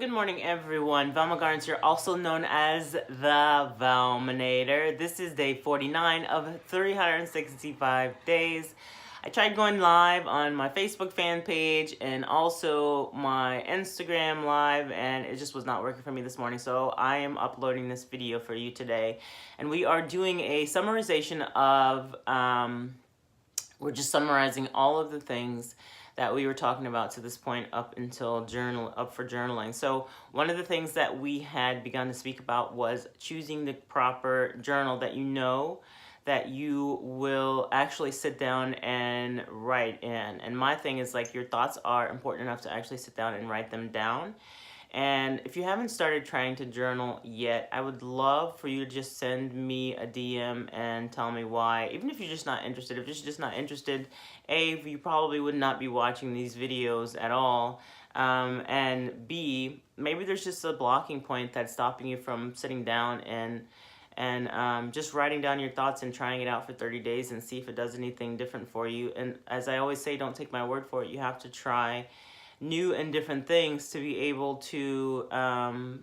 Good morning, everyone. Velma Gardens here, also known as the Velminator. This is day 49 of 365 days. I tried going live on my Facebook fan page and also my Instagram live, and it just was not working for me this morning. So I am uploading this video for you today. And we are doing a summarization of, we're just summarizing all of the things that we were talking about to this point up until up for journaling. So one of the things that we had begun to speak about was choosing the proper journal that you know that you will actually sit down and write in. And my thing is, like, your thoughts are important enough to actually sit down and write them down. And if you haven't started trying to journal yet, I would love for you to just send me a DM and tell me why. Even if you're just not interested. If you're just not interested, A, you probably would not be watching these videos at all. And B, maybe there's just a blocking point that's stopping you from sitting down and just writing down your thoughts and trying it out for 30 days and see if it does anything different for you. And as I always say, don't take my word for it. You have to try new and different things to be able to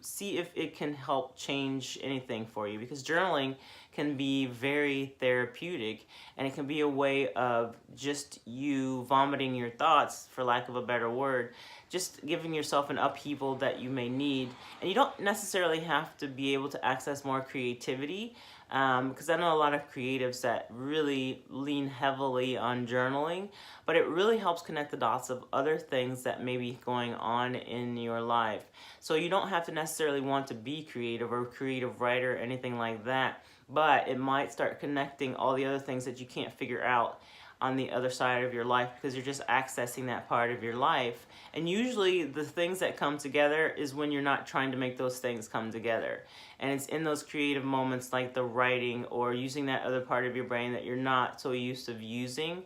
see if it can help change anything for you, because journaling can be very therapeutic, and it can be a way of just you vomiting your thoughts, for lack of a better word, just giving yourself an upheaval that you may need. And you don't necessarily have to be able to access more creativity, because I know a lot of creatives that really lean heavily on journaling, but it really helps connect the dots of other things that may be going on in your life. So you don't have to necessarily want to be creative or a creative writer or anything like that, but it might start connecting all the other things that you can't figure out on the other side of your life, because you're just accessing that part of your life. And usually the things that come together is when you're not trying to make those things come together. And it's in those creative moments, like the writing or using that other part of your brain that you're not so used to using.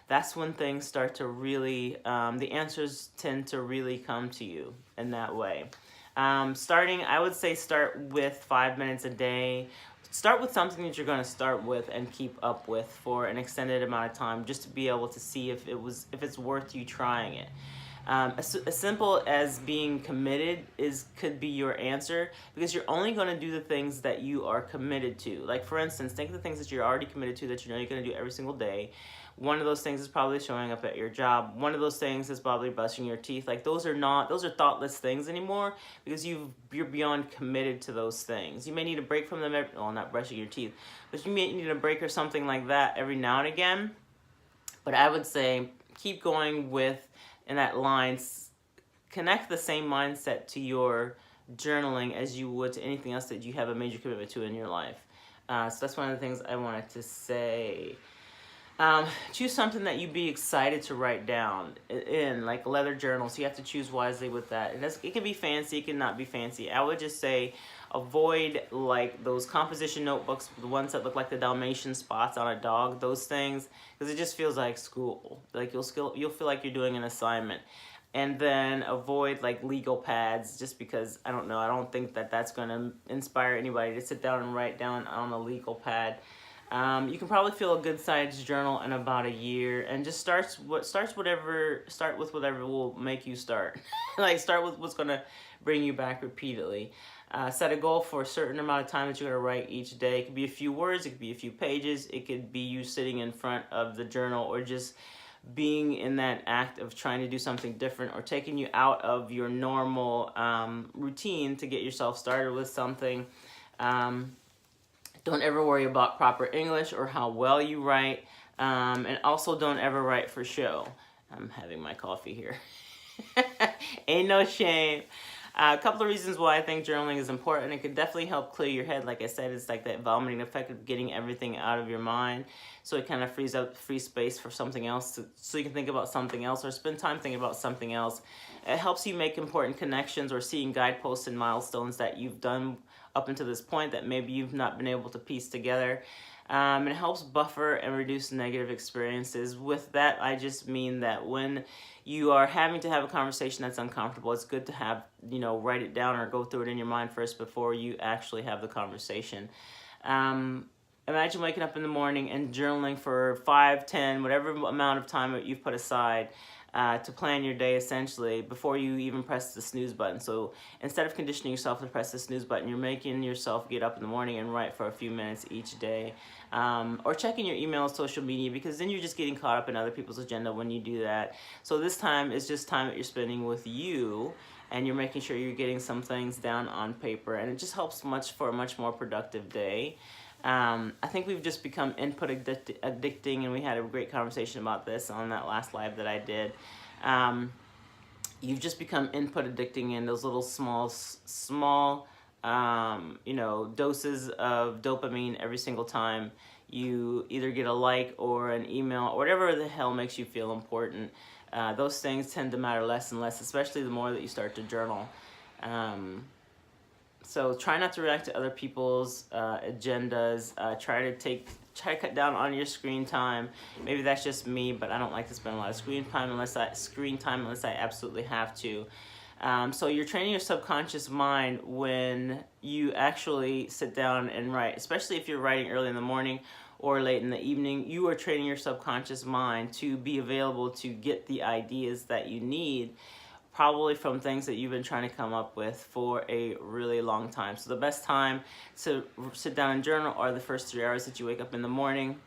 That's when things start to really, the answers tend to really come to you in that way. I would say start with 5 minutes a day. Start with something that you're going to start with and keep up with for an extended amount of time, just to be able to see if it's worth you trying it. As simple as being committed could be your answer, because you're only going to do the things that you are committed to. Like, for instance, think of the things that you're already committed to, that you know you're going to do every single day. One of those things is probably showing up at your job. One of those things is probably brushing your teeth. Like, those are thoughtless things anymore, because you're beyond committed to those things. You may need a break from them, not brushing your teeth, but you may need a break or something like that every now and again. But I would say keep going with, in that line, connect the same mindset to your journaling as you would to anything else that you have a major commitment to in your life. So that's one of the things I wanted to say. Choose something that you'd be excited to write down in, like leather journals. You have to choose wisely with that. And it can be fancy, it can not be fancy. I would just say avoid like those composition notebooks, the ones that look like the Dalmatian spots on a dog, those things, because it just feels like school. Like you'll feel like you're doing an assignment. And then avoid like legal pads, just because I don't think that that's going to inspire anybody to sit down and write down on a legal pad. You can probably fill a good sized journal in about a year, and just start with whatever will make you start. Like, start with what's going to bring you back repeatedly. Set a goal for a certain amount of time that you're going to write each day. It could be a few words, it could be a few pages, it could be you sitting in front of the journal, or just being in that act of trying to do something different, or taking you out of your normal routine to get yourself started with something. Don't ever worry about proper English or how well you write. And also don't ever write for show. I'm having my coffee here. Ain't no shame. A couple of reasons why I think journaling is important. It can definitely help clear your head. Like I said, it's like that vomiting effect of getting everything out of your mind. So it kind of frees up free space for something else, so you can think about something else or spend time thinking about something else. It helps you make important connections or seeing guideposts and milestones that you've done up until this point that maybe you've not been able to piece together. It helps buffer and reduce negative experiences. With that, I just mean that when you are having to have a conversation that's uncomfortable, it's good to have, write it down or go through it in your mind first before you actually have the conversation. Imagine waking up in the morning and journaling for 5, 10, whatever amount of time that you've put aside. to plan your day essentially before you even press the snooze button. So instead of conditioning yourself to press the snooze button, you're making yourself get up in the morning and write for a few minutes each day. Or checking your email, social media, because then you're just getting caught up in other people's agenda when you do that. So this time is just time that you're spending with you, and you're making sure you're getting some things down on paper, and it just helps for a much more productive day. I think we've just become input addicting, and we had a great conversation about this on that last live that I did. You've just become input addicting in those little small doses of dopamine every single time you either get a like or an email or whatever the hell makes you feel important. Those things tend to matter less and less, especially the more that you start to journal. So try not to react to other people's agendas. Try to cut down on your screen time. Maybe that's just me, but I don't like to spend a lot of screen time unless I absolutely have to. So you're training your subconscious mind when you actually sit down and write, especially if you're writing early in the morning or late in the evening. You are training your subconscious mind to be available to get the ideas that you need, probably from things that you've been trying to come up with for a really long time. So the best time to sit down and journal are the first 3 hours that you wake up in the morning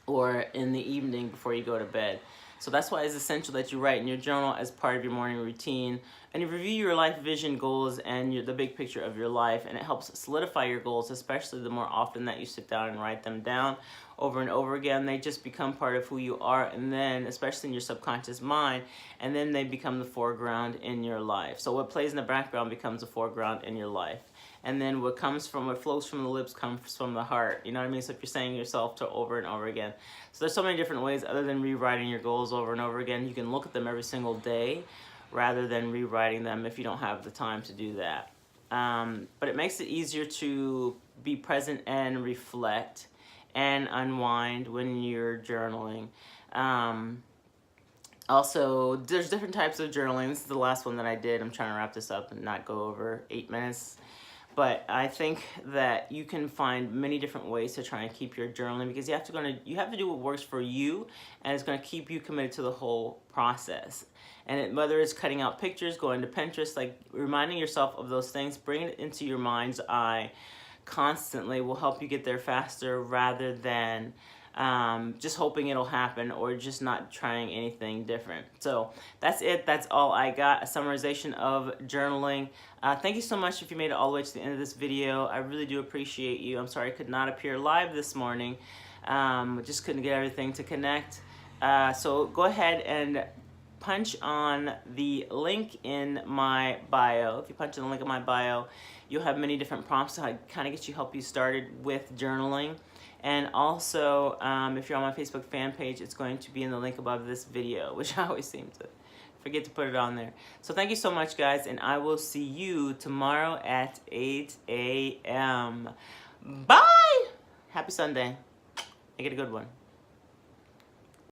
or in the evening before you go to bed. So that's why it's essential that you write in your journal as part of your morning routine, and you review your life vision, goals, and the big picture of your life, and it helps solidify your goals, especially the more often that you sit down and write them down over and over again. They just become part of who you are, and then, especially in your subconscious mind, and then they become the foreground in your life. So what plays in the background becomes the foreground in your life. And then what flows from the lips comes from the heart. You know what I mean? So if you're saying yourself to over and over again. So there's so many different ways other than rewriting your goals over and over again. You can look at them every single day rather than rewriting them if you don't have the time to do that. But it makes it easier to be present and reflect and unwind when you're journaling. Also, there's different types of journaling. This is the last one that I did. I'm trying to wrap this up and not go over 8 minutes. But I think that you can find many different ways to try and keep your journaling, because you have to do what works for you, and it's going to keep you committed to the whole process. And whether it's cutting out pictures, going to Pinterest, like reminding yourself of those things, bringing it into your mind's eye constantly will help you get there faster, rather than just hoping it'll happen or just not trying anything different. So that's it. That's all I got. A summarization of journaling. Thank you so much if you made it all the way to the end of this video. I really do appreciate you. I'm sorry I could not appear live this morning. Just couldn't get everything to connect. So go ahead and punch on the link in my bio. If you punch on the link in my bio, you'll have many different prompts to kind of help you started with journaling. And also, if you're on my Facebook fan page, it's going to be in the link above this video, which I always seem to forget to put it on there. So thank you so much, guys, and I will see you tomorrow at 8 a.m. Bye! Happy Sunday. Make it a good one.